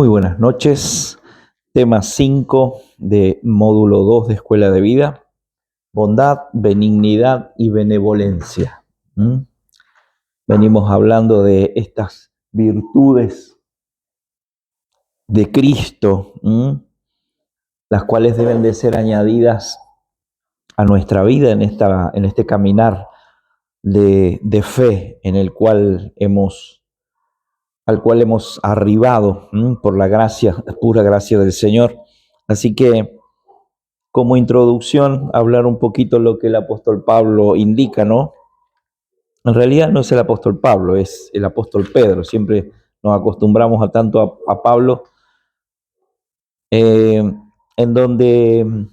Muy buenas noches. Tema 5 de módulo 2 de Escuela de Vida. Bondad, benignidad y benevolencia. Venimos hablando de estas virtudes de Cristo, las cuales deben de ser añadidas a nuestra vida en este caminar de fe al cual hemos arribado por la pura gracia del Señor. Así que, como introducción, hablar un poquito lo que el apóstol Pablo indica, ¿no? En realidad no es el apóstol Pablo, es el apóstol Pedro. Siempre nos acostumbramos a Pablo, en donde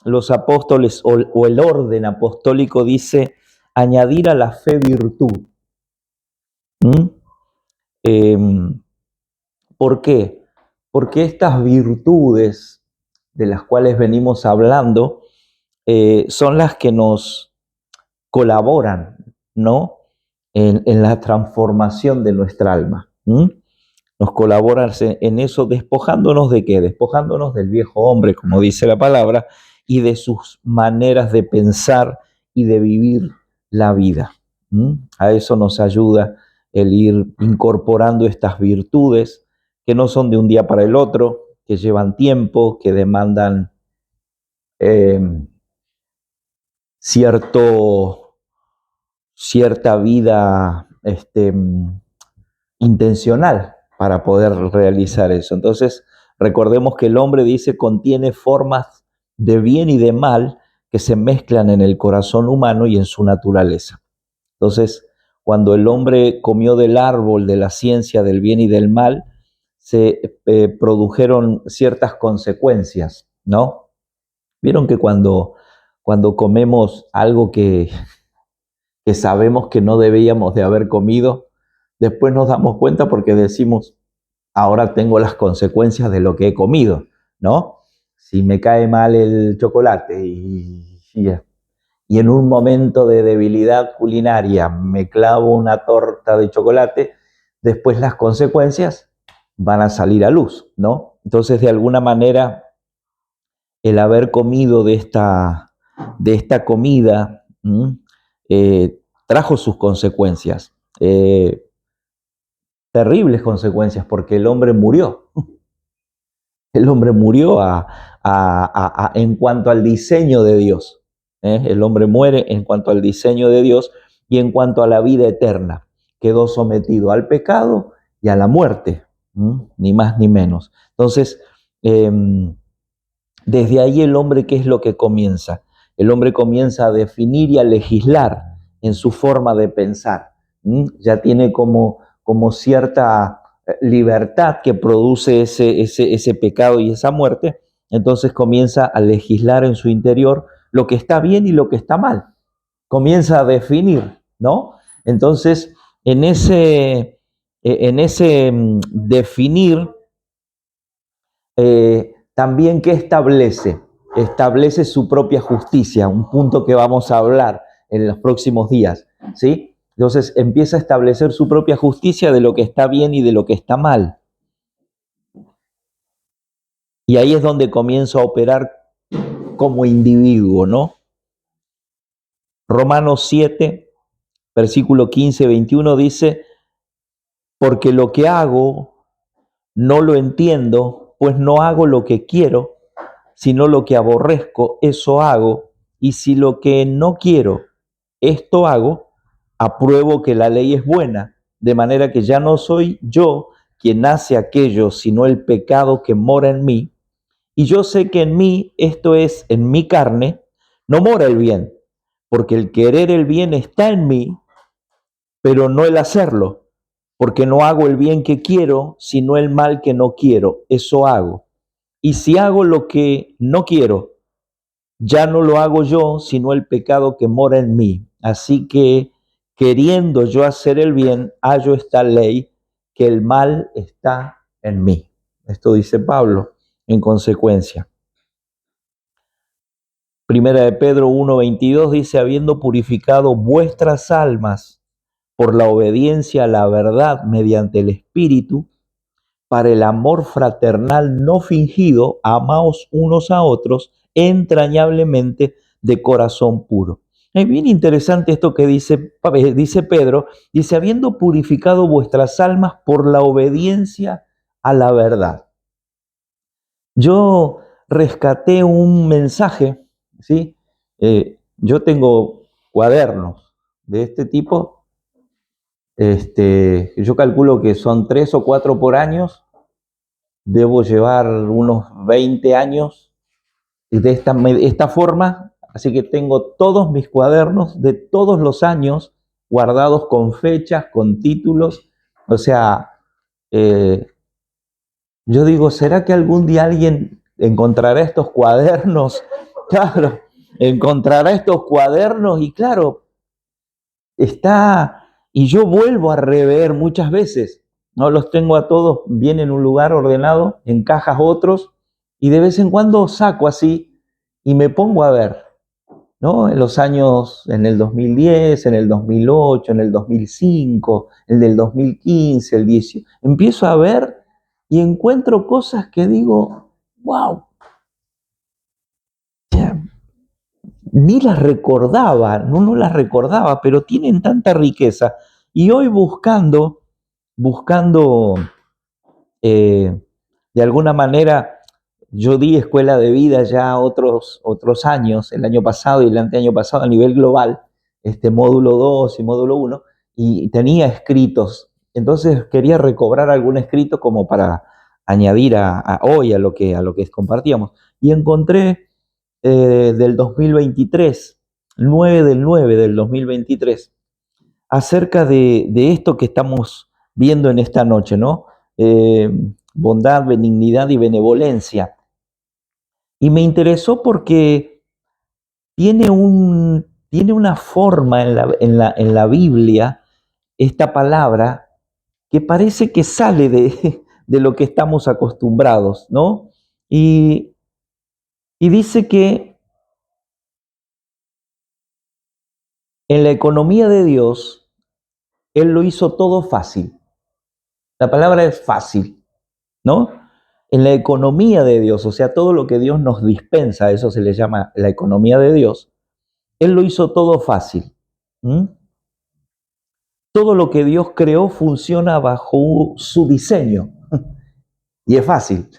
los apóstoles o el orden apostólico dice añadir a la fe virtud. ¿Por qué? Porque estas virtudes de las cuales venimos hablando son las que nos colaboran, ¿no? En la transformación de nuestra alma. Nos colaboran en eso, despojándonos ¿de qué? Despojándonos del viejo hombre, como dice la palabra, y de sus maneras de pensar y de vivir la vida. A eso nos ayuda el ir incorporando estas virtudes que no son de un día para el otro, que llevan tiempo, que demandan cierta vida intencional para poder realizar eso. Entonces, recordemos que el hombre, dice, contiene formas de bien y de mal que se mezclan en el corazón humano y en su naturaleza. Entonces, cuando el hombre comió del árbol de la ciencia del bien y del mal, se produjeron ciertas consecuencias, ¿no? Vieron que cuando comemos algo que sabemos que no debíamos de haber comido, después nos damos cuenta porque decimos, ahora tengo las consecuencias de lo que he comido, ¿no? Si me cae mal el chocolate y en un momento de debilidad culinaria me clavo una torta de chocolate, después las consecuencias van a salir a luz, ¿no? Entonces, de alguna manera, el haber comido de esta comida trajo sus consecuencias, terribles consecuencias, porque el hombre murió. El hombre murió en cuanto al diseño de Dios. El hombre muere en cuanto al diseño de Dios y en cuanto a la vida eterna. Quedó sometido al pecado y a la muerte, ni más ni menos. Entonces, desde ahí el hombre, ¿qué es lo que comienza? El hombre comienza a definir y a legislar en su forma de pensar. Ya tiene como cierta libertad que produce ese pecado y esa muerte. Entonces comienza a legislar en su interior lo que está bien y lo que está mal. Comienza a definir, ¿no? Entonces, en ese definir, también, ¿qué establece? Establece su propia justicia, un punto que vamos a hablar en los próximos días, ¿sí? Entonces empieza a establecer su propia justicia de lo que está bien y de lo que está mal. Y ahí es donde comienza a operar como individuo, ¿no? Romanos 7, versículo 15-21 dice, porque lo que hago no lo entiendo, pues no hago lo que quiero, sino lo que aborrezco, eso hago, y si lo que no quiero, esto hago, apruebo que la ley es buena, de manera que ya no soy yo quien hace aquello, sino el pecado que mora en mí, y yo sé que en mí, esto es, en mi carne, no mora el bien, porque el querer el bien está en mí, pero no el hacerlo, porque no hago el bien que quiero, sino el mal que no quiero, eso hago. Y si hago lo que no quiero, ya no lo hago yo, sino el pecado que mora en mí. Así que, queriendo yo hacer el bien, hallo esta ley, que el mal está en mí. Esto dice Pablo en consecuencia. Primera de Pedro 1:22 dice, habiendo purificado vuestras almas por la obediencia a la verdad mediante el Espíritu, para el amor fraternal no fingido, amaos unos a otros entrañablemente de corazón puro. Es bien interesante esto que dice Pedro, dice, habiendo purificado vuestras almas por la obediencia a la verdad. Yo rescaté un mensaje, ¿sí? Yo tengo cuadernos de este tipo, yo calculo que son 3 o 4 por año, debo llevar unos 20 años de esta forma, así que tengo todos mis cuadernos de todos los años guardados con fechas, con títulos, o sea, eh, yo digo, ¿será que algún día alguien encontrará estos cuadernos? Claro, encontrará estos cuadernos y claro, está, y yo vuelvo a rever muchas veces, no los tengo a todos bien en un lugar ordenado, en cajas otros, y de vez en cuando saco así y me pongo a ver, ¿no? En los años, en el 2010, en el 2008, en el 2005, en el 2015, el 18, empiezo a ver y encuentro cosas que digo, wow, ni las recordaba, no las recordaba, pero tienen tanta riqueza. Y hoy buscando de alguna manera, yo di escuela de vida ya otros años, el año pasado y el anteaño pasado a nivel global, módulo 2 y módulo 1, y tenía escritos. Entonces quería recobrar algún escrito como para añadir a hoy a lo que compartíamos. Y encontré del 2023, 9 del 9 del 2023, acerca de esto que estamos viendo en esta noche, ¿no? Bondad, benignidad y benevolencia. Y me interesó porque tiene una forma en la Biblia, esta palabra, que parece que sale de lo que estamos acostumbrados, ¿no? Y dice que en la economía de Dios, Él lo hizo todo fácil. La palabra es fácil, ¿no? En la economía de Dios, o sea, todo lo que Dios nos dispensa, eso se le llama la economía de Dios, Él lo hizo todo fácil. ¿Mm? Todo lo que Dios creó funciona bajo su diseño y es fácil.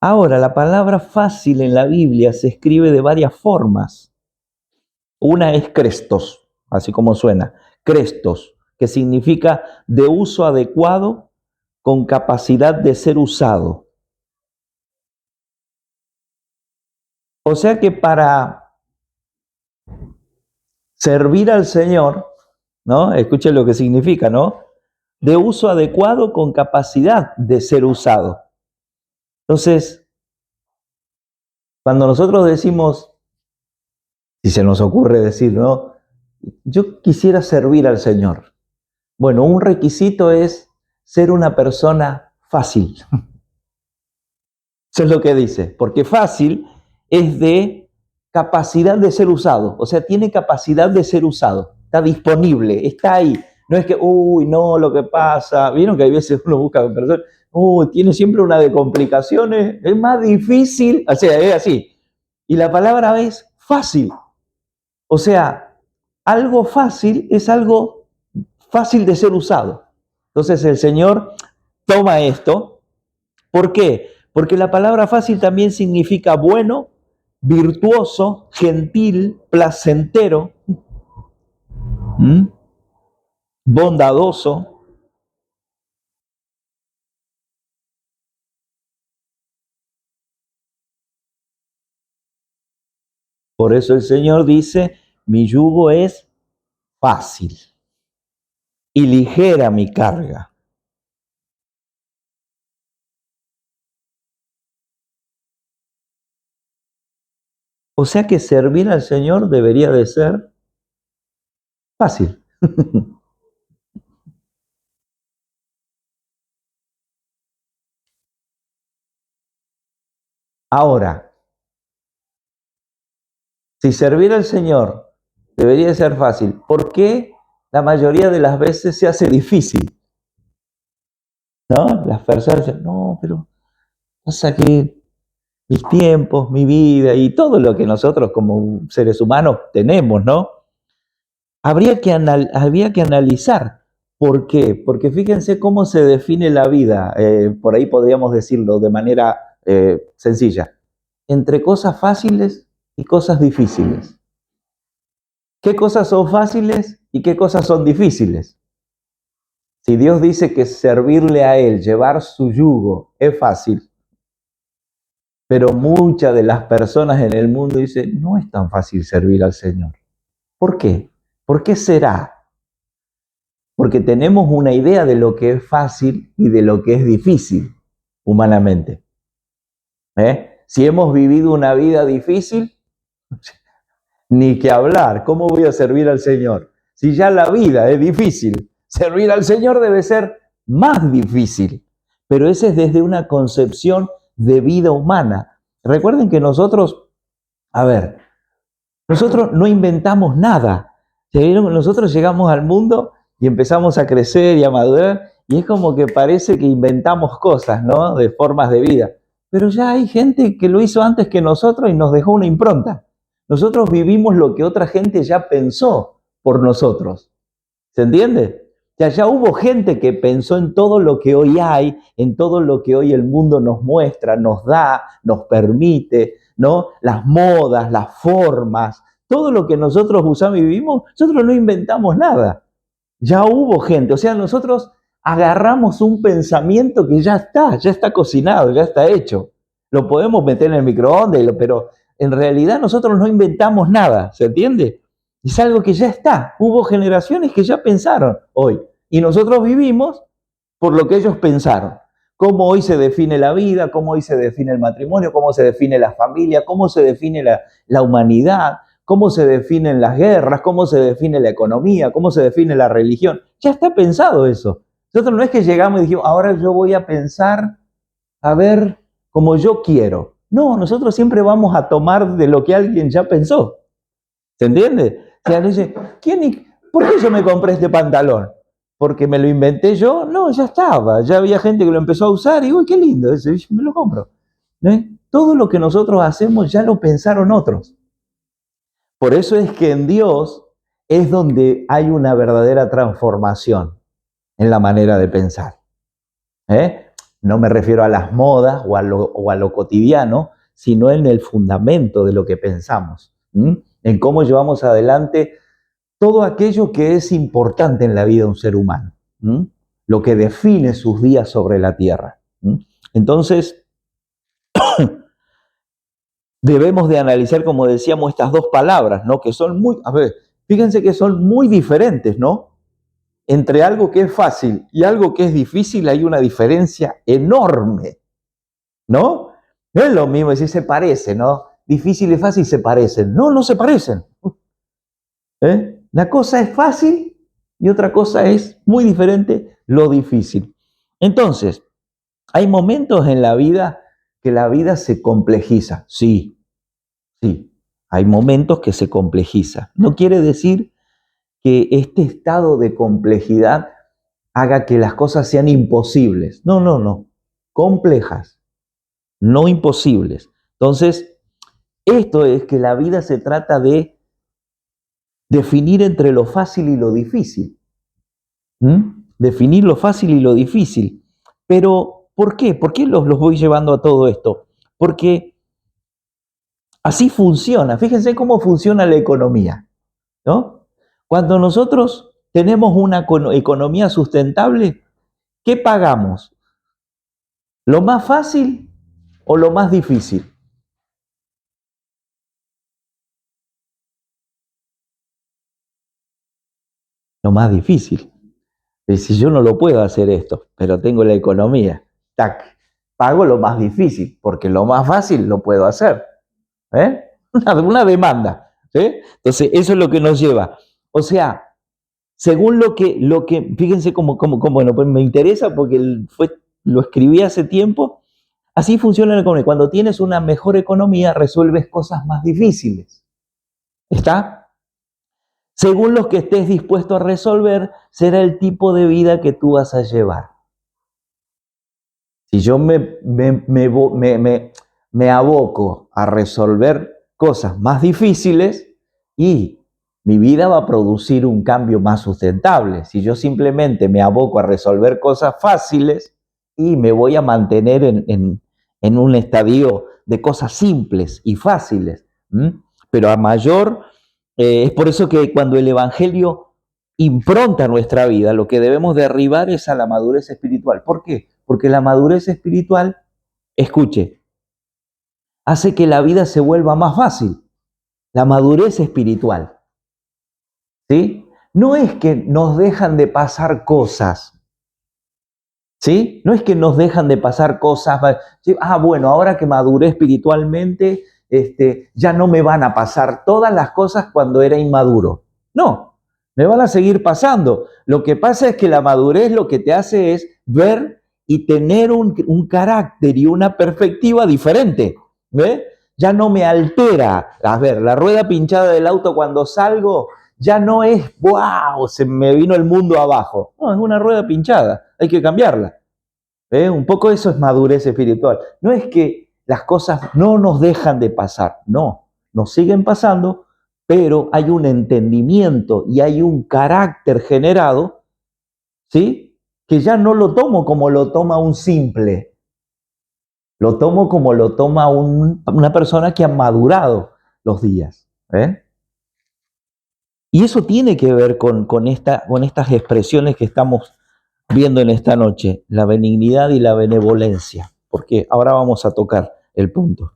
Ahora, la palabra fácil en la Biblia se escribe de varias formas. Una es Crestos, así como suena, Crestos, que significa de uso adecuado con capacidad de ser usado. O sea que para servir al Señor, ¿no? Escuchen lo que significa, ¿no? De uso adecuado con capacidad de ser usado. Entonces, cuando nosotros decimos, si se nos ocurre decir, ¿no? Yo quisiera servir al Señor. Bueno, un requisito es ser una persona fácil. Eso es lo que dice, porque fácil es de capacidad de ser usado, o sea, tiene capacidad de ser usado, está disponible, está ahí. No es que, uy, no, lo que pasa, vieron que hay veces uno busca personas, uy, tiene siempre una de complicaciones, es más difícil, o sea, es así. Y la palabra es fácil, o sea, algo fácil es algo fácil de ser usado. Entonces el Señor toma esto. ¿Por qué? Porque la palabra fácil también significa bueno, virtuoso, gentil, placentero, ¿m? Bondadoso. Por eso el Señor dice, mi yugo es fácil y ligera mi carga. O sea que servir al Señor debería de ser fácil. Ahora, si servir al Señor debería de ser fácil, ¿por qué la mayoría de las veces se hace difícil? ¿no? Las personas dicen, no, pero pasa que mis tiempos, mi vida y todo lo que nosotros como seres humanos tenemos, ¿no? Habría que analizar. ¿Por qué? Porque fíjense cómo se define la vida. Por ahí podríamos decirlo de manera sencilla. Entre cosas fáciles y cosas difíciles. ¿Qué cosas son fáciles y qué cosas son difíciles? Si Dios dice que servirle a Él, llevar su yugo, es fácil, pero muchas de las personas en el mundo dicen, no es tan fácil servir al Señor. ¿Por qué? ¿Por qué será? Porque tenemos una idea de lo que es fácil y de lo que es difícil humanamente. Si hemos vivido una vida difícil, ni que hablar. ¿Cómo voy a servir al Señor? Si ya la vida es difícil, servir al Señor debe ser más difícil. Pero ese es desde una concepción de vida humana. Recuerden que nosotros, nosotros no inventamos nada. Nosotros llegamos al mundo y empezamos a crecer y a madurar y es como que parece que inventamos cosas, ¿no? De formas de vida. Pero ya hay gente que lo hizo antes que nosotros y nos dejó una impronta. Nosotros vivimos lo que otra gente ya pensó por nosotros. ¿Se entiende? Ya hubo gente que pensó en todo lo que hoy hay, en todo lo que hoy el mundo nos muestra, nos da, nos permite, ¿no? Las modas, las formas, todo lo que nosotros usamos y vivimos, nosotros no inventamos nada. Ya hubo gente, o sea, nosotros agarramos un pensamiento que ya está cocinado, ya está hecho. Lo podemos meter en el microondas, pero en realidad nosotros no inventamos nada, ¿se entiende? Es algo que ya está. Hubo generaciones que ya pensaron hoy y nosotros vivimos por lo que ellos pensaron. Cómo hoy se define la vida, cómo hoy se define el matrimonio, cómo se define la familia, cómo se define la humanidad, cómo se definen las guerras, cómo se define la economía, cómo se define la religión. Ya está pensado eso. Nosotros no es que llegamos y dijimos, ahora yo voy a pensar, a ver, como yo quiero. No, nosotros siempre vamos a tomar de lo que alguien ya pensó. ¿Se entiende? O sea, dice, ¿por qué yo me compré este pantalón? ¿Porque me lo inventé yo? No, ya estaba. Ya había gente que lo empezó a usar y, uy, qué lindo, me lo compro. ¿No? Todo lo que nosotros hacemos ya lo pensaron otros. Por eso es que en Dios es donde hay una verdadera transformación en la manera de pensar. No me refiero a las modas o a lo cotidiano, sino en el fundamento de lo que pensamos, en cómo llevamos adelante todo aquello que es importante en la vida de un ser humano, lo que define sus días sobre la tierra. Entonces, debemos de analizar, como decíamos, estas dos palabras, ¿no? Que son fíjense que son muy diferentes, ¿no? Entre algo que es fácil y algo que es difícil hay una diferencia enorme, ¿no? No es lo mismo decir se parece, ¿no? Difícil y fácil se parecen. No, no se parecen. Una cosa es fácil y otra cosa es muy diferente, lo difícil. Entonces, hay momentos en la vida que la vida se complejiza. Sí, sí, hay momentos que se complejiza. No quiere decir que este estado de complejidad haga que las cosas sean imposibles. No, no, no. Complejas, no imposibles. Entonces, esto es que la vida se trata de definir entre lo fácil y lo difícil. Definir lo fácil y lo difícil. Pero, ¿por qué? ¿Por qué los voy llevando a todo esto? Porque así funciona. Fíjense cómo funciona la economía, ¿no? Cuando nosotros tenemos una economía sustentable, ¿qué pagamos? ¿Lo más fácil o lo más difícil? Lo más difícil. Si yo no lo puedo hacer esto, pero tengo la economía, tac, pago lo más difícil, porque lo más fácil lo puedo hacer. Una demanda. Entonces, eso es lo que nos lleva. O sea, según fíjense bueno, pues me interesa porque lo escribí hace tiempo, así funciona la economía. Cuando tienes una mejor economía, resuelves cosas más difíciles. ¿Está? Según los que estés dispuesto a resolver, será el tipo de vida que tú vas a llevar. Si yo me aboco a resolver cosas más difíciles y mi vida va a producir un cambio más sustentable. Si yo simplemente me aboco a resolver cosas fáciles y me voy a mantener en un estadio de cosas simples y fáciles. Pero a mayor, es por eso que cuando el Evangelio impronta nuestra vida, lo que debemos derribar es a la madurez espiritual. ¿Por qué? Porque la madurez espiritual, escuche, hace que la vida se vuelva más fácil. La madurez espiritual, ¿sí? No es que nos dejan de pasar cosas, ¿sí? No es que nos dejan de pasar cosas. ¿Sí? Bueno, ahora que maduré espiritualmente, ya no me van a pasar todas las cosas cuando era inmaduro. No, me van a seguir pasando. Lo que pasa es que la madurez lo que te hace es ver y tener un carácter y una perspectiva diferente. ¿Ve? Ya no me altera. A ver, la rueda pinchada del auto cuando salgo ya no es, wow, se me vino el mundo abajo. No, es una rueda pinchada, hay que cambiarla. Un poco eso es madurez espiritual. No es que las cosas no nos dejan de pasar, no, nos siguen pasando, pero hay un entendimiento y hay un carácter generado, ¿sí? Que ya no lo tomo como lo toma un simple, lo tomo como lo toma una persona que ha madurado los días. Y eso tiene que ver con estas expresiones que estamos viendo en esta noche, la benignidad y la benevolencia, porque ahora vamos a tocar el punto.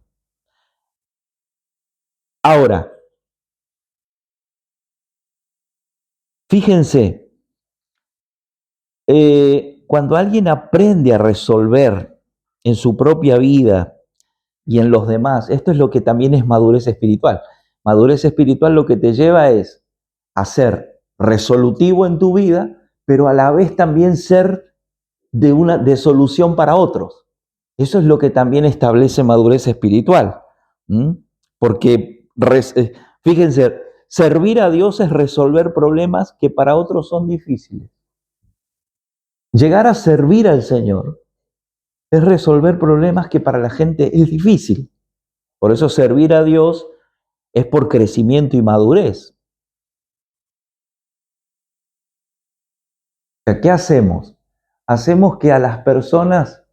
Ahora, fíjense, cuando alguien aprende a resolver en su propia vida y en los demás, esto es lo que también es madurez espiritual. Madurez espiritual lo que te lleva es a ser resolutivo en tu vida, pero a la vez también ser de solución para otros. Eso es lo que también establece madurez espiritual. Porque, fíjense, servir a Dios es resolver problemas que para otros son difíciles. Llegar a servir al Señor es resolver problemas que para la gente es difícil. Por eso servir a Dios es por crecimiento y madurez. O sea, ¿qué hacemos? Hacemos que a las personas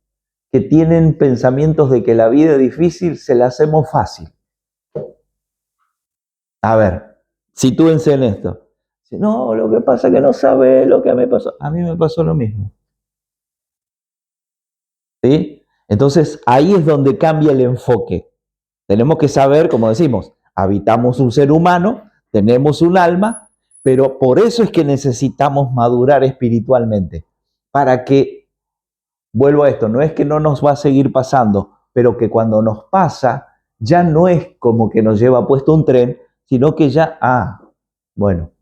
que tienen pensamientos de que la vida es difícil, se la hacemos fácil. A ver, sitúense en esto. No, lo que pasa es que no sabe lo que me pasó. A mí me pasó lo mismo. ¿Sí? Entonces, ahí es donde cambia el enfoque. Tenemos que saber, como decimos, habitamos un ser humano, tenemos un alma, pero por eso es que necesitamos madurar espiritualmente. Para que, vuelvo a esto, no es que no nos va a seguir pasando, pero que cuando nos pasa, ya no es como que nos lleva puesto un tren, sino que ya, bueno,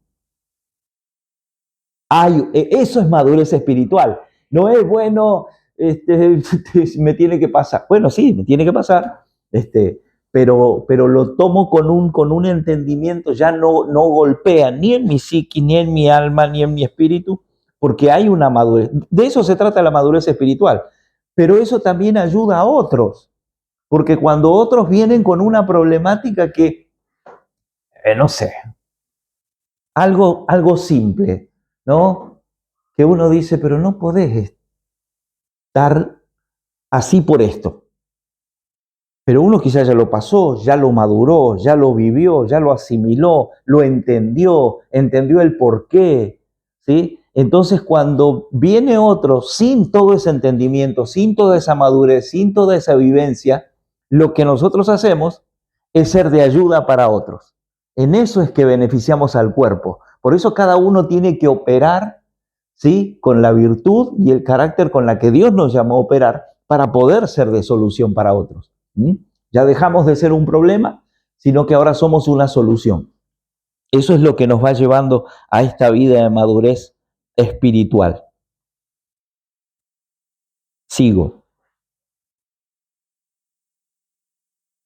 eso es madurez espiritual. No es bueno, me tiene que pasar. Bueno, sí, me tiene que pasar, pero lo tomo con un entendimiento, ya no golpea ni en mi psiqui, ni en mi alma, ni en mi espíritu, porque hay una madurez. De eso se trata la madurez espiritual. Pero eso también ayuda a otros, porque cuando otros vienen con una problemática que, no sé, algo simple, ¿no? Que uno dice, pero no podés estar así por esto. Pero uno quizás ya lo pasó, ya lo maduró, ya lo vivió, ya lo asimiló, lo entendió el porqué, ¿sí? Entonces cuando viene otro sin todo ese entendimiento, sin toda esa madurez, sin toda esa vivencia, lo que nosotros hacemos es ser de ayuda para otros. En eso es que beneficiamos al cuerpo. Por eso cada uno tiene que operar, ¿sí? Con la virtud y el carácter con la que Dios nos llamó a operar para poder ser de solución para otros. Ya dejamos de ser un problema, sino que ahora somos una solución. Eso es lo que nos va llevando a esta vida de madurez espiritual. Sigo.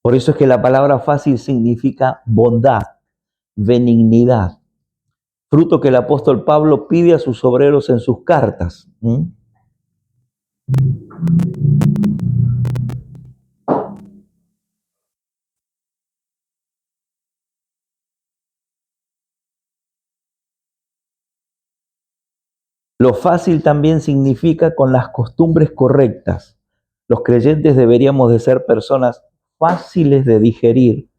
Por eso es que la palabra fácil significa bondad, benignidad, fruto que el apóstol Pablo pide a sus obreros en sus cartas. Lo fácil también significa con las costumbres correctas. Los creyentes deberíamos de ser personas fáciles de digerir.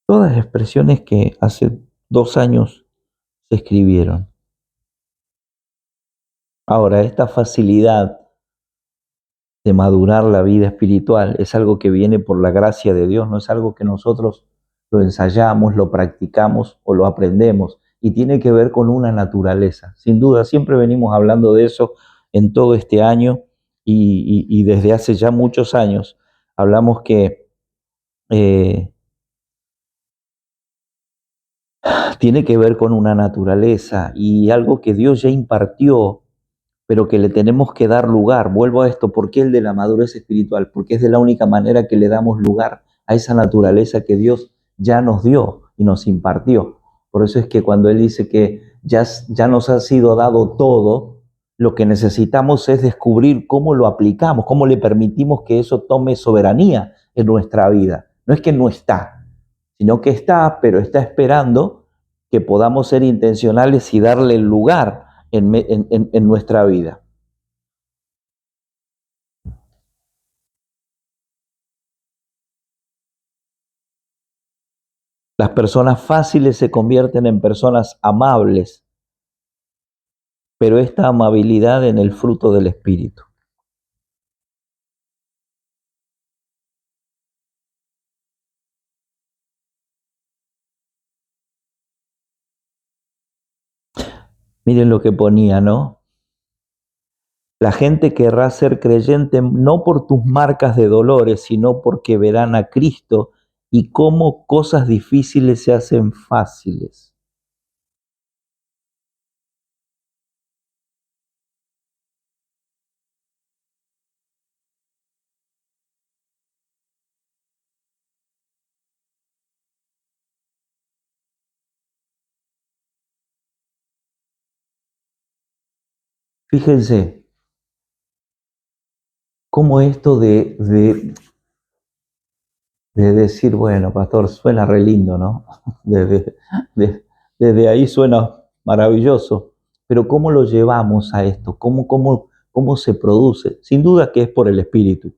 Todas expresiones que hace 2 años se escribieron. Ahora, esta facilidad de madurar la vida espiritual es algo que viene por la gracia de Dios, no es algo que nosotros lo ensayamos, lo practicamos o lo aprendemos, y tiene que ver con una naturaleza. Sin duda, siempre venimos hablando de eso en todo este año y desde hace ya muchos años. Hablamos que tiene que ver con una naturaleza y algo que Dios ya impartió, pero que le tenemos que dar lugar. Vuelvo a esto, ¿por qué el de la madurez espiritual? Porque es de la única manera que le damos lugar a esa naturaleza que Dios ya nos dio y nos impartió. Por eso es que cuando Él dice que ya nos ha sido dado todo, lo que necesitamos es descubrir cómo lo aplicamos, cómo le permitimos que eso tome soberanía en nuestra vida. No es que no está, sino que está, pero está esperando que podamos ser intencionales y darle lugar en nuestra vida. Las personas fáciles se convierten en personas amables, pero esta amabilidad en el fruto del Espíritu. Miren lo que ponía, ¿no? La gente querrá ser creyente no por tus marcas de dolores, sino porque verán a Cristo y cómo cosas difíciles se hacen fáciles. Fíjense cómo esto de decir, bueno, pastor, suena re lindo, ¿no? Desde, desde ahí suena maravilloso, pero ¿cómo lo llevamos a esto? ¿Cómo se produce? Sin duda que es por el Espíritu,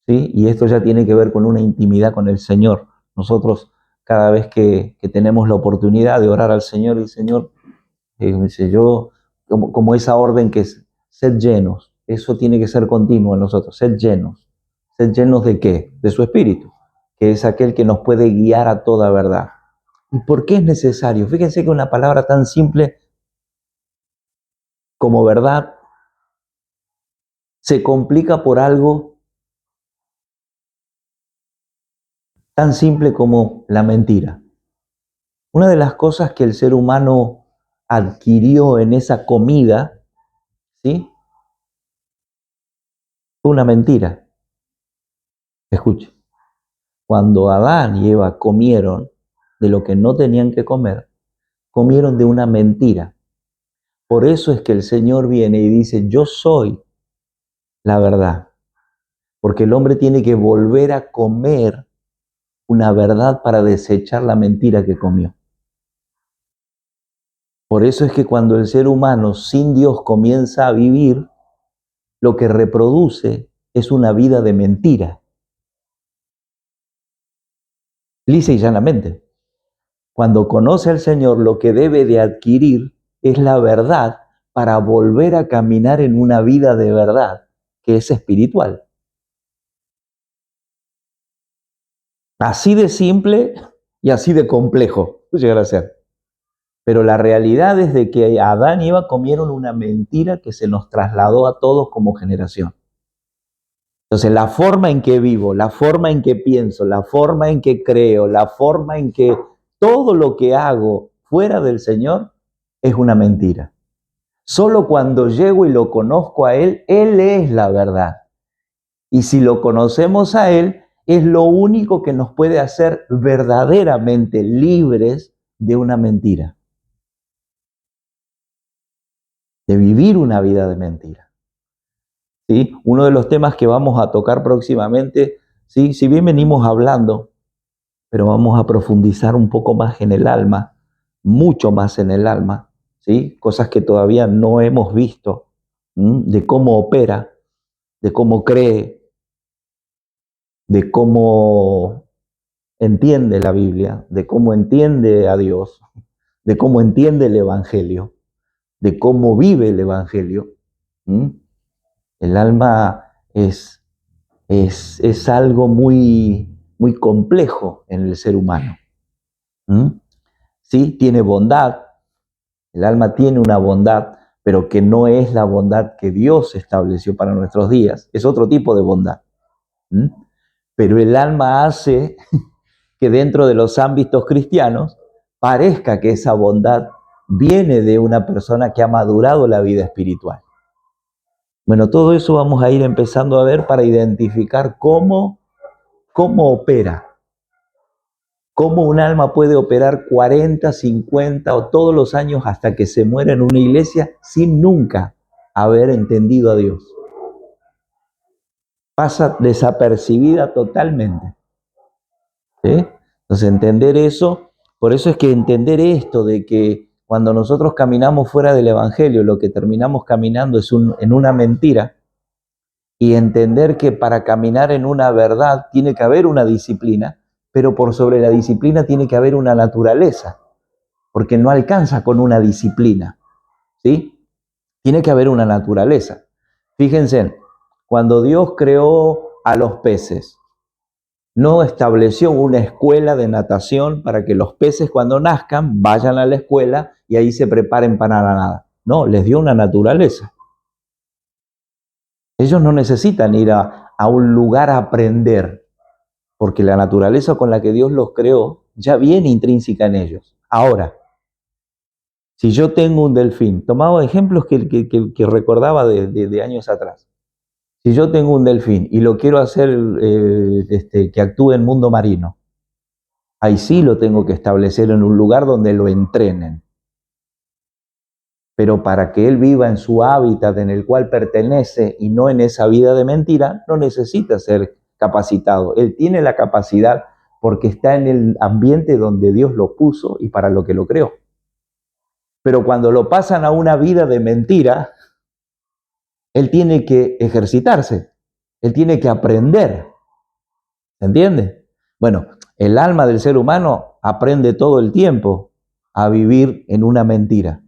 ¿sí? Y esto ya tiene que ver con una intimidad con el Señor. Nosotros, cada vez que tenemos la oportunidad de orar al Señor, el Señor dice, yo, como esa orden que es, sed llenos, eso tiene que ser continuo en nosotros, sed llenos. ¿Sed llenos de qué? De su Espíritu, que es aquel que nos puede guiar a toda verdad. ¿Y por qué es necesario? Fíjense que una palabra tan simple como verdad se complica por algo tan simple como la mentira. Una de las cosas que el ser humano adquirió en esa comida, ¿sí? Fue una mentira. Escuche, cuando Adán y Eva comieron de lo que no tenían que comer, comieron de una mentira. Por eso es que el Señor viene y dice, yo soy la verdad. Porque el hombre tiene que volver a comer una verdad para desechar la mentira que comió. Por eso es que cuando el ser humano sin Dios comienza a vivir, lo que reproduce es una vida de mentira. Lisa y llanamente. Cuando conoce al Señor, lo que debe de adquirir es la verdad para volver a caminar en una vida de verdad, que es espiritual. Así de simple y así de complejo puede llegar a ser. Pero la realidad es de que Adán y Eva comieron una mentira que se nos trasladó a todos como generación. Entonces, la forma en que vivo, la forma en que pienso, la forma en que creo, la forma en que todo lo que hago fuera del Señor es una mentira. Solo cuando llego y lo conozco a Él, Él es la verdad. Y si lo conocemos a Él, es lo único que nos puede hacer verdaderamente libres de una mentira, de vivir una vida de mentira. ¿Sí? Uno de los temas que vamos a tocar próximamente, ¿sí? Si bien venimos hablando, pero vamos a profundizar un poco más en el alma, mucho más en el alma, ¿sí? Cosas que todavía no hemos visto, de cómo opera, de cómo cree, de cómo entiende la Biblia, de cómo entiende a Dios, de cómo entiende el Evangelio, de cómo vive el Evangelio. El alma es algo muy, muy complejo en el ser humano. ¿Sí? Tiene bondad, el alma tiene una bondad, pero que no es la bondad que Dios estableció para nuestros días, es otro tipo de bondad. Pero el alma hace que dentro de los ámbitos cristianos parezca que esa bondad viene de una persona que ha madurado la vida espiritual. Bueno, todo eso vamos a ir empezando a ver para identificar cómo opera. Cómo un alma puede operar 40, 50 o todos los años hasta que se muera en una iglesia sin nunca haber entendido a Dios. Pasa desapercibida totalmente. ¿Sí? Entonces, entender eso, por eso es que entender esto de que cuando nosotros caminamos fuera del Evangelio, lo que terminamos caminando es en una mentira, y entender que para caminar en una verdad tiene que haber una disciplina, pero por sobre la disciplina tiene que haber una naturaleza, porque no alcanza con una disciplina, ¿sí? Tiene que haber una naturaleza. Fíjense, cuando Dios creó a los peces, no estableció una escuela de natación para que los peces cuando nazcan vayan a la escuela y ahí se preparen para la nada. No, les dio una naturaleza. Ellos no necesitan ir a un lugar a aprender, porque la naturaleza con la que Dios los creó ya viene intrínseca en ellos. Ahora, si yo tengo un delfín, tomaba ejemplos que recordaba de años atrás. Si yo tengo un delfín y lo quiero hacer que actúe en mundo marino, ahí sí lo tengo que establecer en un lugar donde lo entrenen. Pero para que él viva en su hábitat en el cual pertenece y no en esa vida de mentira, no necesita ser capacitado. Él tiene la capacidad porque está en el ambiente donde Dios lo puso y para lo que lo creó. Pero cuando lo pasan a una vida de mentira, él tiene que ejercitarse, él tiene que aprender. ¿Se entiende? Bueno, el alma del ser humano aprende todo el tiempo a vivir en una mentira.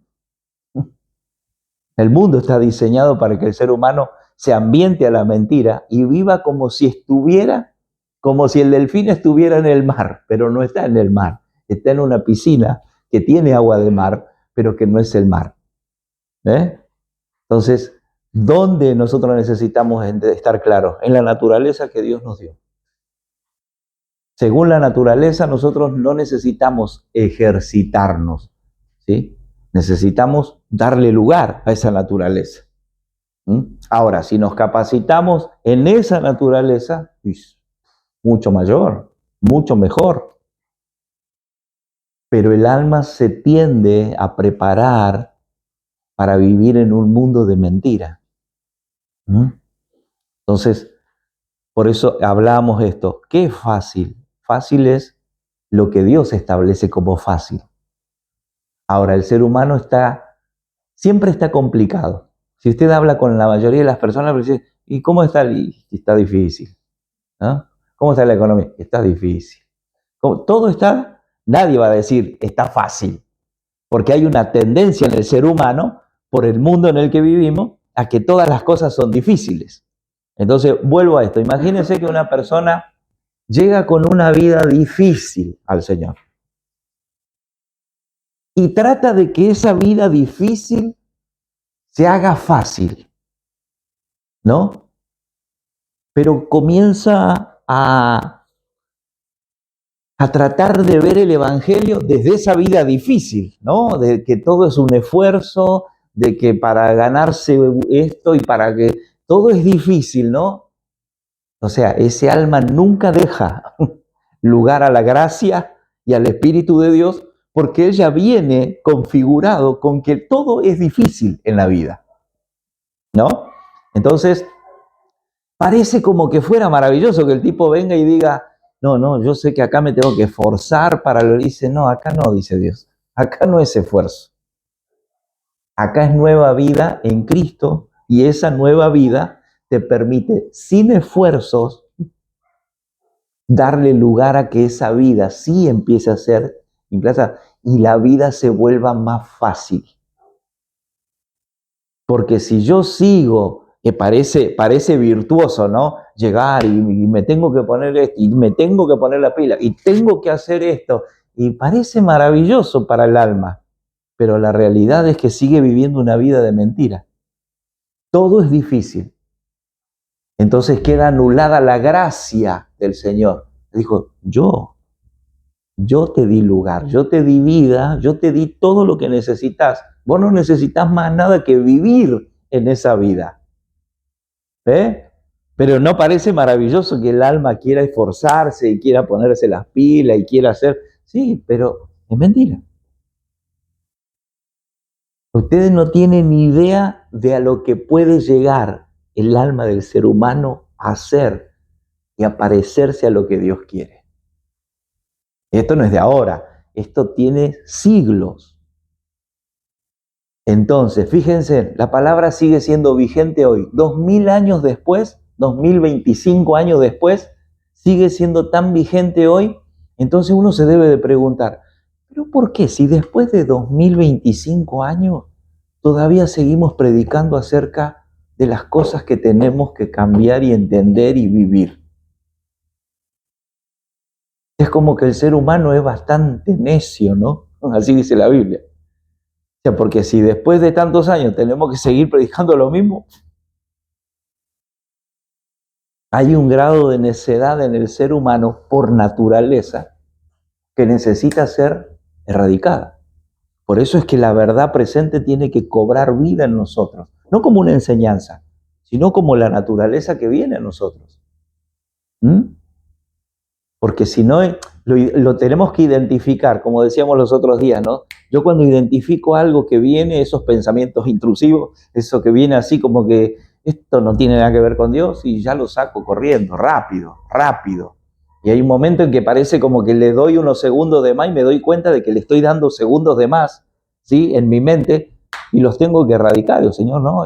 El mundo está diseñado para que el ser humano se ambiente a la mentira y viva como si el delfín estuviera en el mar, pero no está en el mar, está en una piscina que tiene agua de mar, pero que no es el mar. Entonces, ¿dónde nosotros necesitamos estar claros? En la naturaleza que Dios nos dio. Según la naturaleza, nosotros no necesitamos ejercitarnos, ¿sí? Necesitamos darle lugar a esa naturaleza. Ahora, si nos capacitamos en esa naturaleza, pues, mucho mayor, mucho mejor. Pero el alma se tiende a preparar para vivir en un mundo de mentira. Entonces, por eso hablamos esto. ¿Qué es fácil? Fácil es lo que Dios establece como fácil. Ahora, el ser humano siempre está complicado. Si usted habla con la mayoría de las personas, dice, ¿y cómo está? Y está difícil. ¿No? ¿Cómo está la economía? Está difícil. Todo está, nadie va a decir, está fácil. Porque hay una tendencia en el ser humano, por el mundo en el que vivimos, a que todas las cosas son difíciles. Entonces, vuelvo a esto. Imagínense que una persona llega con una vida difícil al Señor. Y trata de que esa vida difícil se haga fácil, ¿no? Pero comienza a tratar de ver el Evangelio desde esa vida difícil, ¿no? De que todo es un esfuerzo, de que para ganarse esto y para que todo es difícil, ¿no? O sea, ese alma nunca deja lugar a la gracia y al Espíritu de Dios, porque ella viene configurado con que todo es difícil en la vida, ¿no? Entonces, parece como que fuera maravilloso que el tipo venga y diga, no, yo sé que acá me tengo que esforzar para lo. Dice, no, acá no, dice Dios. Acá no es esfuerzo. Acá es nueva vida en Cristo y esa nueva vida te permite, sin esfuerzos, darle lugar a que esa vida sí empiece a ser y la vida se vuelva más fácil. Porque si yo sigo, que parece virtuoso, ¿no? Llegar y me tengo que poner esto, y me tengo que poner la pila, y tengo que hacer esto, y parece maravilloso para el alma, pero la realidad es que sigue viviendo una vida de mentira. Todo es difícil. Entonces queda anulada la gracia del Señor. Dijo, yo te di lugar, yo te di vida, yo te di todo lo que necesitas. Vos no necesitas más nada que vivir en esa vida. ¿Eh? Pero no parece maravilloso que el alma quiera esforzarse y quiera ponerse las pilas y quiera hacer. Sí, pero es mentira. Ustedes no tienen ni idea de a lo que puede llegar el alma del ser humano a hacer y a parecerse a lo que Dios quiere. Esto no es de ahora, esto tiene siglos. Entonces, fíjense, la palabra sigue siendo vigente hoy, 2000 años después, 2025 años después, sigue siendo tan vigente hoy. Entonces uno se debe de preguntar, ¿pero por qué? Si después de 2025 años todavía seguimos predicando acerca de las cosas que tenemos que cambiar y entender y vivir. Es como que el ser humano es bastante necio, ¿no? Así dice la Biblia. O sea, porque si después de tantos años tenemos que seguir predicando lo mismo, hay un grado de necedad en el ser humano por naturaleza que necesita ser erradicada. Por eso es que la verdad presente tiene que cobrar vida en nosotros, no como una enseñanza, sino como la naturaleza que viene a nosotros. ¿Mm? Porque si no, lo tenemos que identificar, como decíamos los otros días, ¿no? Yo cuando identifico algo que viene, esos pensamientos intrusivos, eso que viene así como que esto no tiene nada que ver con Dios, y ya lo saco corriendo, rápido, rápido. Y hay un momento en que parece como que le doy unos segundos de más y me doy cuenta de que le estoy dando segundos de más, ¿sí? En mi mente, y los tengo que erradicar. Digo, Señor, no,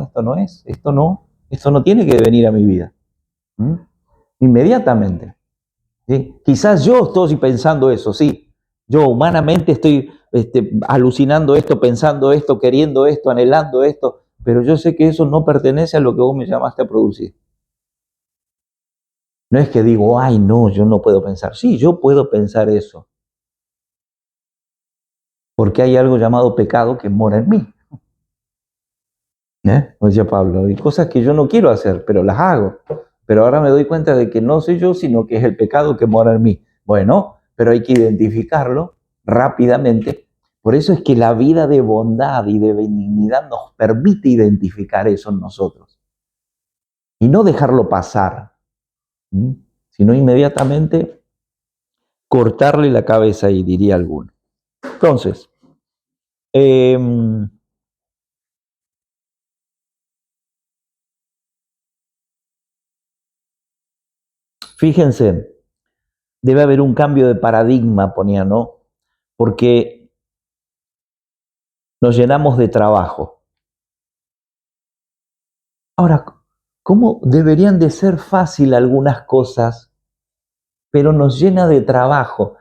esto no tiene que venir a mi vida. ¿Mm? Inmediatamente. ¿Sí? Quizás yo estoy pensando eso, sí. Yo humanamente estoy alucinando esto, pensando esto, queriendo esto, anhelando esto, pero yo sé que eso no pertenece a lo que vos me llamaste a producir. No es que digo, ay, no, yo no puedo pensar. Sí, yo puedo pensar eso, porque hay algo llamado pecado que mora en mí. Como decía Pablo, hay cosas que yo no quiero hacer, pero las hago. Pero ahora me doy cuenta de que no soy yo, sino que es el pecado que mora en mí. Bueno, pero hay que identificarlo rápidamente. Por eso es que la vida de bondad y de benignidad nos permite identificar eso en nosotros. Y no dejarlo pasar, sino inmediatamente cortarle la cabeza, y diría alguno. Entonces, fíjense, debe haber un cambio de paradigma, ponía, ¿no? Porque nos llenamos de trabajo. Ahora, ¿cómo deberían de ser fácil algunas cosas, pero nos llena de trabajo?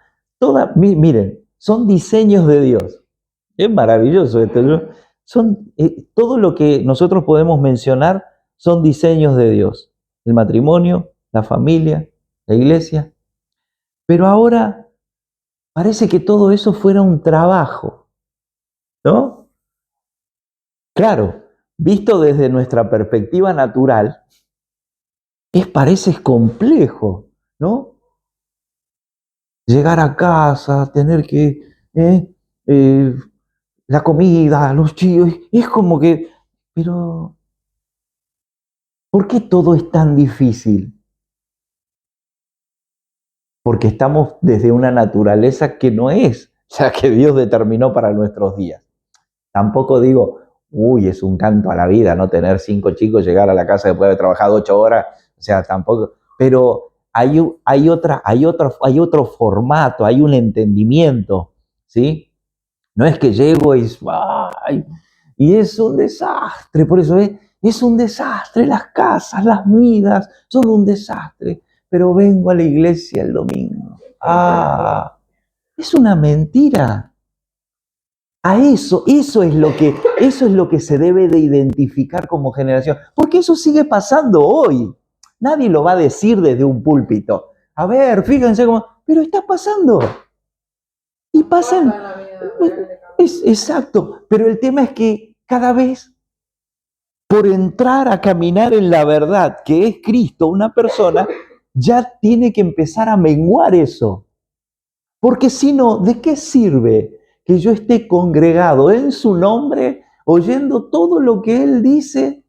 Miren, son diseños de Dios. Es maravilloso esto, ¿no? Todo lo que nosotros podemos mencionar son diseños de Dios. El matrimonio, la familia, la iglesia. Pero ahora parece que todo eso fuera un trabajo, ¿no? Claro, visto desde nuestra perspectiva natural, parece complejo, ¿no? Llegar a casa, tener que, eh, la comida, los chicos, es como que, pero, ¿por qué todo es tan difícil? porque estamos desde una naturaleza que no es ya que Dios determinó para nuestros días. Tampoco digo, uy, es un canto a la vida, no tener 5 chicos, llegar a la casa después de haber trabajado 8 horas, o sea, tampoco, pero hay otro formato, hay un entendimiento, ¿sí? No es que llego y es un desastre, por eso es un desastre, las casas, las vidas son un desastre, pero vengo a la iglesia el domingo. Es una mentira. Eso es lo que se debe de identificar como generación, porque eso sigue pasando hoy. Nadie lo va a decir desde un púlpito. A ver, fíjense cómo, pero está pasando. Y pasan. Exacto, pero el tema es que cada vez por entrar a caminar en la verdad, que es Cristo, una persona, ya tiene que empezar a menguar eso. Porque si no, ¿de qué sirve que yo esté congregado en su nombre, oyendo todo lo que Él dice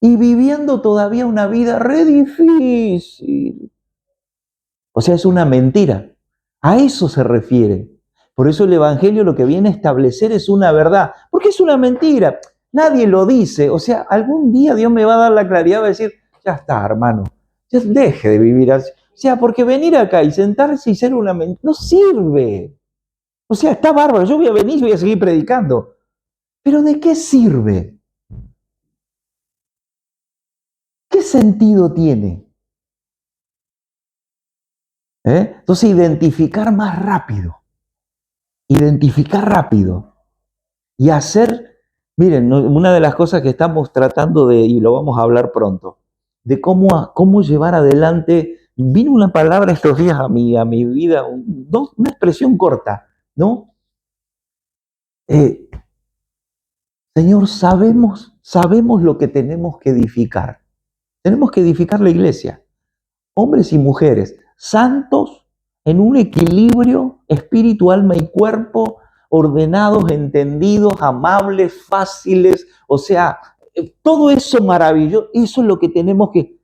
y viviendo todavía una vida re difícil? O sea, es una mentira. A eso se refiere. Por eso el Evangelio lo que viene a establecer es una verdad. Porque es una mentira. Nadie lo dice. O sea, algún día Dios me va a dar la claridad, va a decir, ya está, hermano, ya deje de vivir así. O sea, porque venir acá y sentarse y ser una mentira no sirve. O sea, está bárbaro, yo voy a venir y voy a seguir predicando. Pero ¿de qué sirve? ¿Qué sentido tiene? Entonces, identificar rápido y hacer, miren, una de las cosas que estamos tratando de, y lo vamos a hablar pronto, de cómo llevar adelante, vino una palabra estos días a mi vida, una expresión corta, ¿no? Señor, sabemos lo que tenemos que edificar. Tenemos que edificar la iglesia, hombres y mujeres, santos en un equilibrio espíritu, alma y cuerpo, ordenados, entendidos, amables, fáciles, o sea, todo eso maravilloso, eso es lo que tenemos que,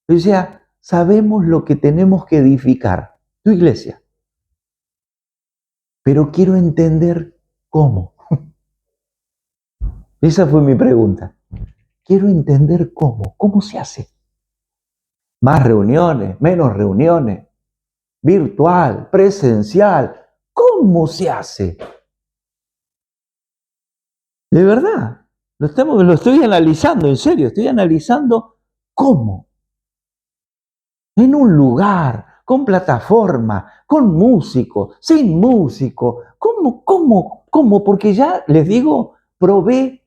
o sea, sabemos lo que tenemos que edificar, tu iglesia, pero quiero entender cómo. Esa fue mi pregunta. Quiero entender cómo se hace. Más reuniones, menos reuniones, virtual, presencial. ¿Cómo se hace? De verdad, lo estoy analizando, en serio, estoy analizando cómo. En un lugar, con plataforma, con músico, sin músico. ¿Cómo? Porque ya les digo, probé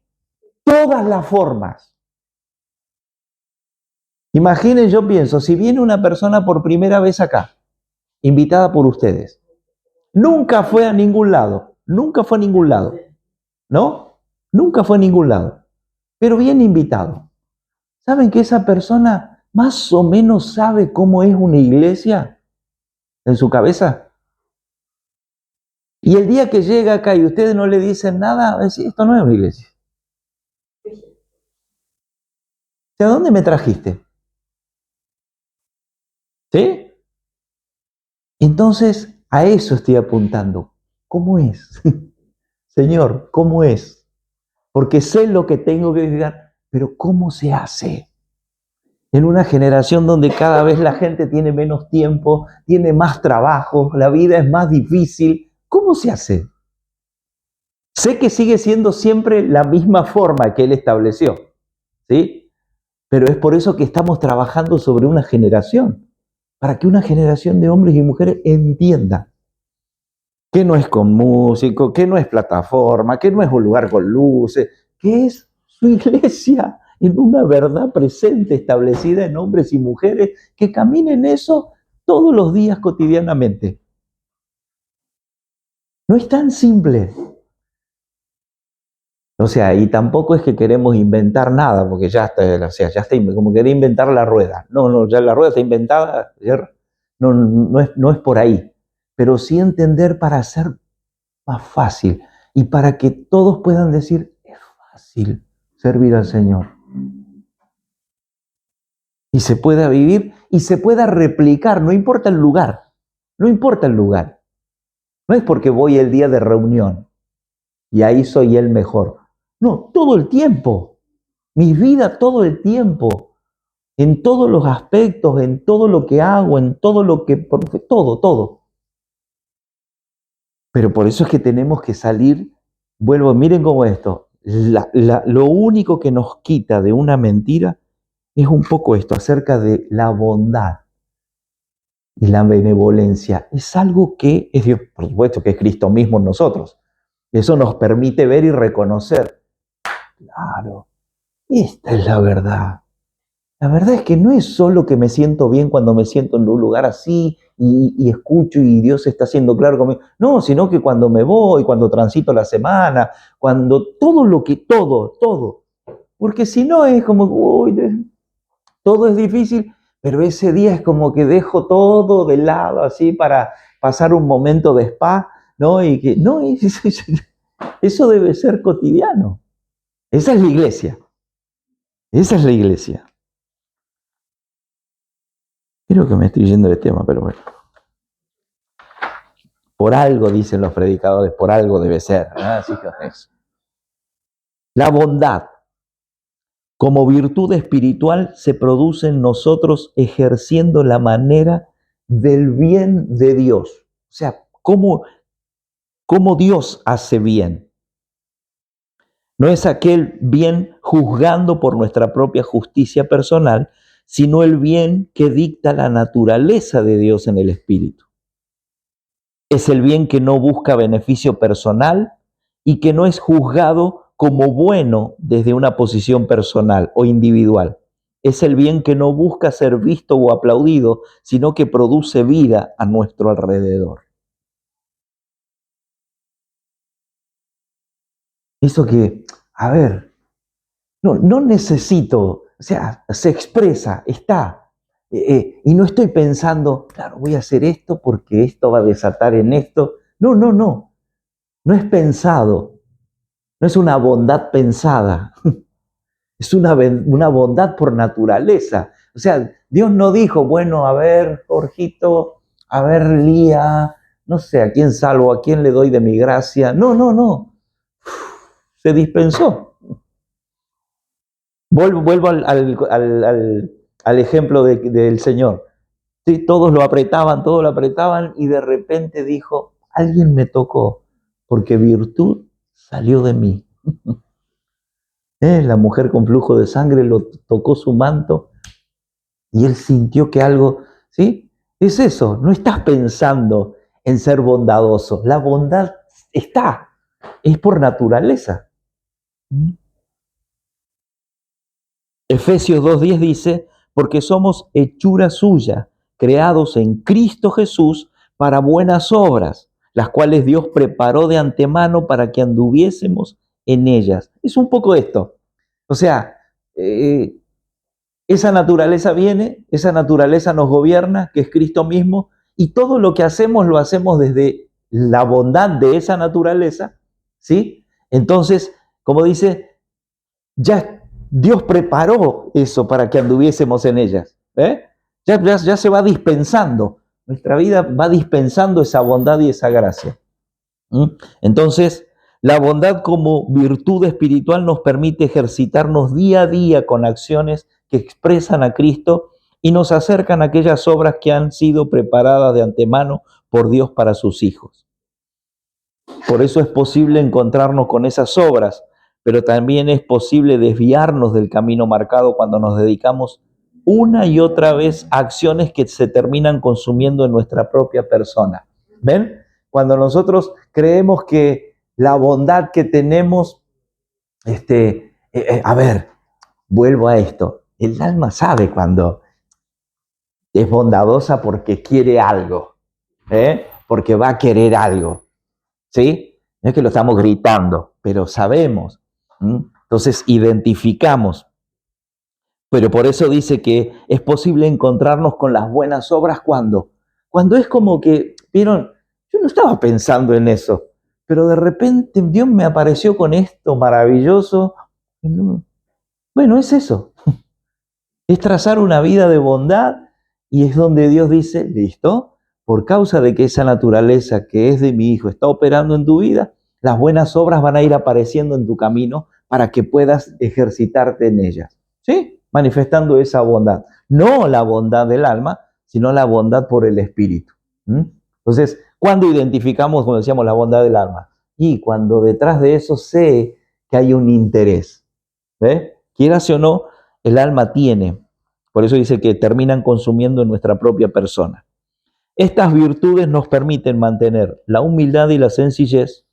todas las formas. Imaginen, yo pienso, si viene una persona por primera vez acá, invitada por ustedes, nunca fue a ningún lado, ¿no? Nunca fue a ningún lado, pero bien invitado. ¿Saben que esa persona más o menos sabe cómo es una iglesia en su cabeza? Y el día que llega acá y ustedes no le dicen nada, va a decir, esto no es una iglesia. ¿De dónde me trajiste? ¿Sí? Entonces, a eso estoy apuntando. ¿Cómo es? Señor, ¿cómo es? Porque sé lo que tengo que vivir, pero ¿cómo se hace? En una generación donde cada vez la gente tiene menos tiempo, tiene más trabajo, la vida es más difícil, ¿cómo se hace? Sé que sigue siendo siempre la misma forma que él estableció, ¿sí? Pero es por eso que estamos trabajando sobre una generación, para que una generación de hombres y mujeres entienda que no es con músico, que no es plataforma, que no es un lugar con luces, que es su iglesia en una verdad presente, establecida en hombres y mujeres que caminen eso todos los días cotidianamente. No es tan simple. O sea, y tampoco es que queremos inventar nada, porque ya está, o sea, ya está, como querer inventar la rueda. No, ya la rueda está inventada, no es por ahí. Pero sí entender para hacer más fácil y para que todos puedan decir, es fácil servir al Señor. Y se pueda vivir y se pueda replicar, no importa el lugar, no importa el lugar. No es porque voy el día de reunión y ahí soy el mejor. No, todo el tiempo. Mi vida todo el tiempo. En todos los aspectos, en todo lo que hago, en todo lo que... Todo. Pero por eso es que tenemos que salir, miren cómo esto, lo único que nos quita de una mentira es un poco esto, acerca de la bondad y la benevolencia. Es algo que es Dios, por supuesto que es Cristo mismo en nosotros. Eso nos permite ver y reconocer. Claro, esta es la verdad. La verdad es que no es solo que me siento bien cuando me siento en un lugar así y escucho y Dios está siendo claro conmigo. No, sino que cuando me voy, cuando transito la semana, cuando todo. Porque si no es como, uy, todo es difícil, pero ese día es como que dejo todo de lado así para pasar un momento de spa, ¿no? Y que, no, eso debe ser cotidiano. Esa es la iglesia. Esa es la iglesia. Creo que me estoy yendo de tema, pero bueno. Por algo, dicen los predicadores, por algo debe ser. Así que eso. La bondad como virtud espiritual se produce en nosotros ejerciendo la manera del bien de Dios. O sea, cómo Dios hace bien. No es aquel bien juzgando por nuestra propia justicia personal, sino el bien que dicta la naturaleza de Dios en el Espíritu. Es el bien que no busca beneficio personal y que no es juzgado como bueno desde una posición personal o individual. Es el bien que no busca ser visto o aplaudido, sino que produce vida a nuestro alrededor. Eso que, a ver, no necesito, o sea, se expresa, está. Y no estoy pensando, claro, voy a hacer esto porque esto va a desatar en esto. No. No es pensado. No es una bondad pensada. Es una bondad por naturaleza. O sea, Dios no dijo, bueno, a ver, Jorgito, a ver, Lía, no sé, ¿a quién salvo? ¿A quién le doy de mi gracia? No. Se dispensó. Vuelvo al ejemplo del Señor. Sí, todos lo apretaban y de repente dijo, alguien me tocó, porque virtud salió de mí. La mujer con flujo de sangre lo tocó su manto y él sintió que algo, ¿sí? Es eso, no estás pensando en ser bondadoso. La bondad es por naturaleza. Efesios 2:10 dice, porque somos hechura suya, creados en Cristo Jesús para buenas obras, las cuales Dios preparó de antemano para que anduviésemos en ellas. Es un poco esto. O sea, esa naturaleza viene, esa naturaleza nos gobierna, que es Cristo mismo, y todo lo que hacemos lo hacemos desde la bondad de esa naturaleza, ¿sí? Entonces, como dice, ya Dios preparó eso para que anduviésemos en ellas. Ya se va dispensando, nuestra vida va dispensando esa bondad y esa gracia. Entonces, la bondad como virtud espiritual nos permite ejercitarnos día a día con acciones que expresan a Cristo y nos acercan a aquellas obras que han sido preparadas de antemano por Dios para sus hijos. Por eso es posible encontrarnos con esas obras, pero también es posible desviarnos del camino marcado cuando nos dedicamos una y otra vez a acciones que se terminan consumiendo en nuestra propia persona. ¿Ven? Cuando nosotros creemos que la bondad que tenemos, a ver, vuelvo a esto, el alma sabe cuando es bondadosa porque quiere algo, porque va a querer algo, ¿sí? No es que lo estamos gritando, pero sabemos. Entonces identificamos. Pero por eso dice que es posible encontrarnos con las buenas obras cuando es como que, vieron, yo no estaba pensando en eso, pero de repente Dios me apareció con esto maravilloso. Bueno, es eso. Es trazar una vida de bondad Y es donde Dios dice, listo, por causa de que esa naturaleza que es de mi hijo está operando en tu vida, las buenas obras van a ir apareciendo en tu camino para que puedas ejercitarte en ellas, ¿sí? Manifestando esa bondad. No la bondad del alma, sino la bondad por el espíritu. Entonces, ¿cuándo identificamos, como decíamos, la bondad del alma? Y cuando detrás de eso sé que hay un interés. Quieras o no, el alma tiene. Por eso dice que terminan consumiendo en nuestra propia persona. Estas virtudes nos permiten mantener la humildad y la sencillez,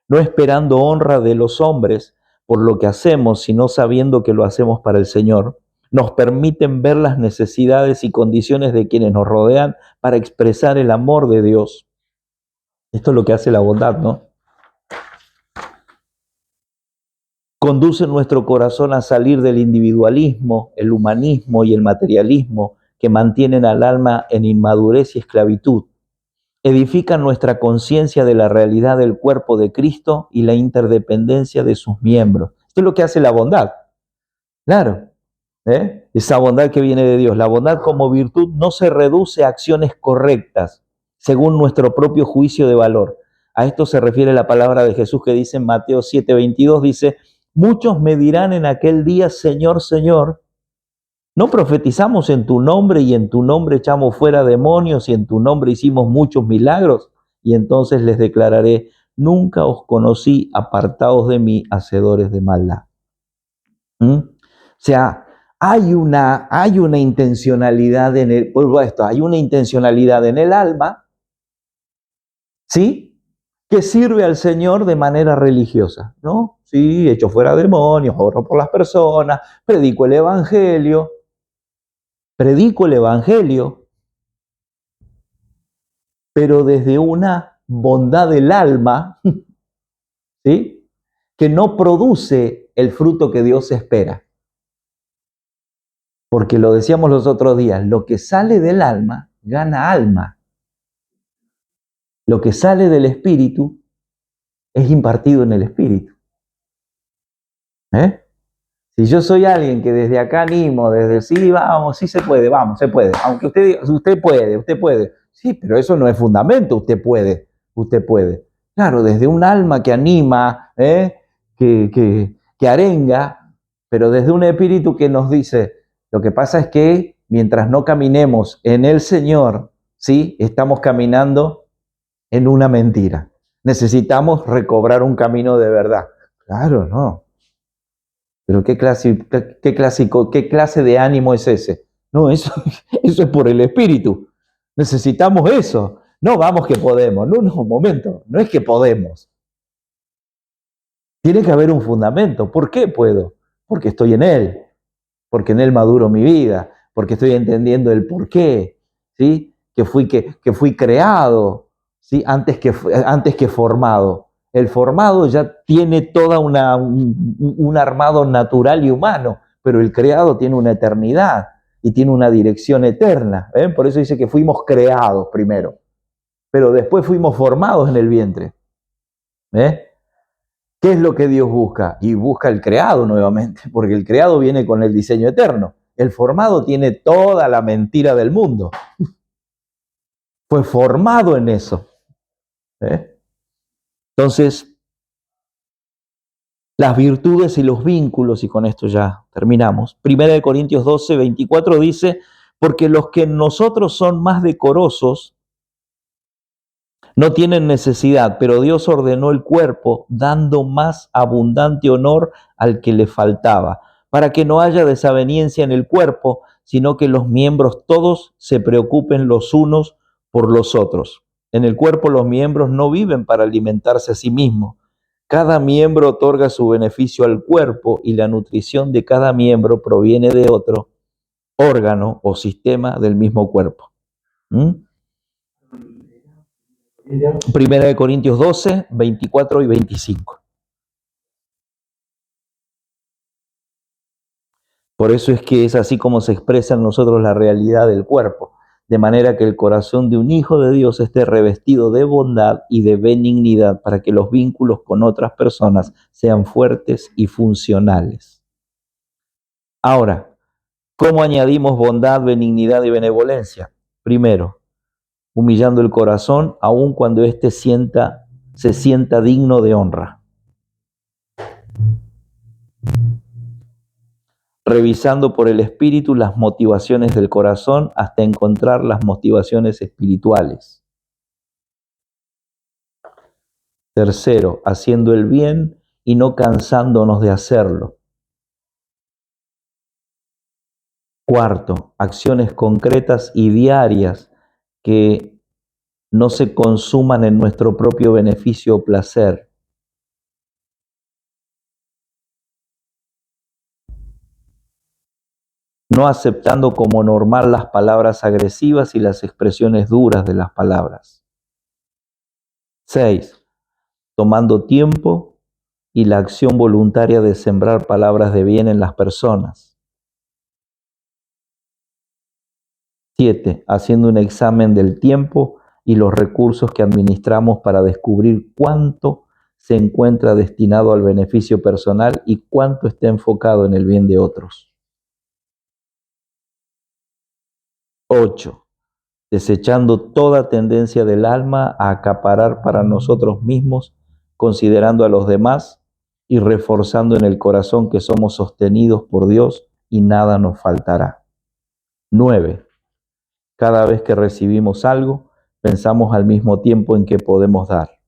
no esperando honra de los hombres por lo que hacemos, sino sabiendo que lo hacemos para el Señor. Nos permiten ver las necesidades y condiciones de quienes nos rodean para expresar el amor de Dios. Esto es lo que hace la bondad, ¿no? Conduce nuestro corazón a salir del individualismo, el humanismo y el materialismo que mantienen al alma en inmadurez y esclavitud. Edifican nuestra conciencia de la realidad del cuerpo de Cristo y la interdependencia de sus miembros. Esto es lo que hace la bondad. Claro, esa bondad que viene de Dios. La bondad como virtud no se reduce a acciones correctas según nuestro propio juicio de valor. A esto se refiere la palabra de Jesús que dice en Mateo 7:22, dice, muchos me dirán en aquel día, Señor, Señor, ¿no profetizamos en tu nombre y en tu nombre echamos fuera demonios y en tu nombre hicimos muchos milagros? Y entonces les declararé, nunca os conocí, apartaos de mí, hacedores de maldad. O sea, hay una intencionalidad en el, vuelvo a esto, hay una intencionalidad en el alma, ¿sí? Que sirve al Señor de manera religiosa, ¿no? Sí, echo fuera demonios, oro por las personas, predico el evangelio, pero desde una bondad del alma, ¿sí? Que no produce el fruto que Dios espera. Porque lo decíamos los otros días, lo que sale del alma gana alma. Lo que sale del espíritu es impartido en el espíritu. Si yo soy alguien que desde acá animo, desde sí, vamos, sí se puede, vamos, se puede. Aunque usted diga, usted puede. Sí, pero eso no es fundamento, usted puede. Claro, desde un alma que anima, que arenga, pero desde un espíritu que nos dice, lo que pasa es que mientras no caminemos en el Señor, ¿sí? Estamos caminando en una mentira. Necesitamos recobrar un camino de verdad. Claro, no. Pero qué clase de ánimo es ese. No, eso es por el espíritu. Necesitamos eso. No, vamos que podemos. No, un momento. No es que podemos. Tiene que haber un fundamento. ¿Por qué puedo? Porque estoy en Él. Porque en Él maduro mi vida. Porque estoy entendiendo el por qué. ¿Sí? Que fui creado. ¿Sí? Antes que formado. El formado ya tiene toda un armado natural y humano, pero el creado tiene una eternidad y tiene una dirección eterna. Por eso dice que fuimos creados primero, pero después fuimos formados en el vientre. ¿Qué es lo que Dios busca? Y busca el creado nuevamente, porque el creado viene con el diseño eterno. El formado tiene toda la mentira del mundo. Fue formado en eso. Entonces, las virtudes y los vínculos, y con esto ya terminamos. 1 Corintios 12, 24 dice, porque los que en nosotros son más decorosos no tienen necesidad, pero Dios ordenó el cuerpo dando más abundante honor al que le faltaba, para que no haya desaveniencia en el cuerpo, sino que los miembros todos se preocupen los unos por los otros. En el cuerpo los miembros no viven para alimentarse a sí mismos. Cada miembro otorga su beneficio al cuerpo y la nutrición de cada miembro proviene de otro órgano o sistema del mismo cuerpo. Primera de Corintios 12, 24 y 25. Por eso es que es así como se expresa en nosotros la realidad del cuerpo, de manera que el corazón de un hijo de Dios esté revestido de bondad y de benignidad para que los vínculos con otras personas sean fuertes y funcionales. Ahora, ¿Cómo añadimos bondad, benignidad y benevolencia? Primero, humillando el corazón, aun cuando éste se sienta digno de honra. Revisando por el Espíritu las motivaciones del corazón hasta encontrar las motivaciones espirituales. Tercero, haciendo el bien y no cansándonos de hacerlo. Cuarto, acciones concretas y diarias que no se consuman en nuestro propio beneficio o placer. No aceptando como normal las palabras agresivas y las expresiones duras de las palabras. 6. Tomando tiempo y la acción voluntaria de sembrar palabras de bien en las personas. 7. Haciendo un examen del tiempo y los recursos que administramos para descubrir cuánto se encuentra destinado al beneficio personal y cuánto está enfocado en el bien de otros. 8. Desechando toda tendencia del alma a acaparar para nosotros mismos, considerando a los demás y reforzando en el corazón que somos sostenidos por Dios y nada nos faltará. 9. Cada vez que recibimos algo, pensamos al mismo tiempo en que podemos dar.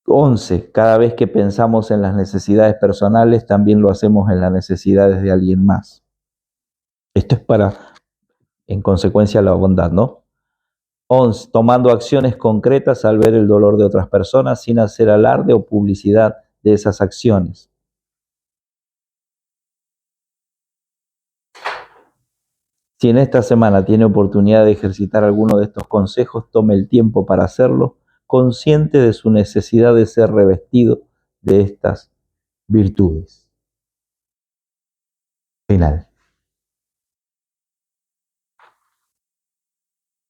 11. Cada vez que pensamos en las necesidades personales, también lo hacemos en las necesidades de alguien más. Esto es en consecuencia, la bondad, ¿no? 11. Tomando acciones concretas al ver el dolor de otras personas sin hacer alarde o publicidad de esas acciones. Si en esta semana tiene oportunidad de ejercitar alguno de estos consejos, tome el tiempo para hacerlo, consciente de su necesidad de ser revestido de estas virtudes. Final.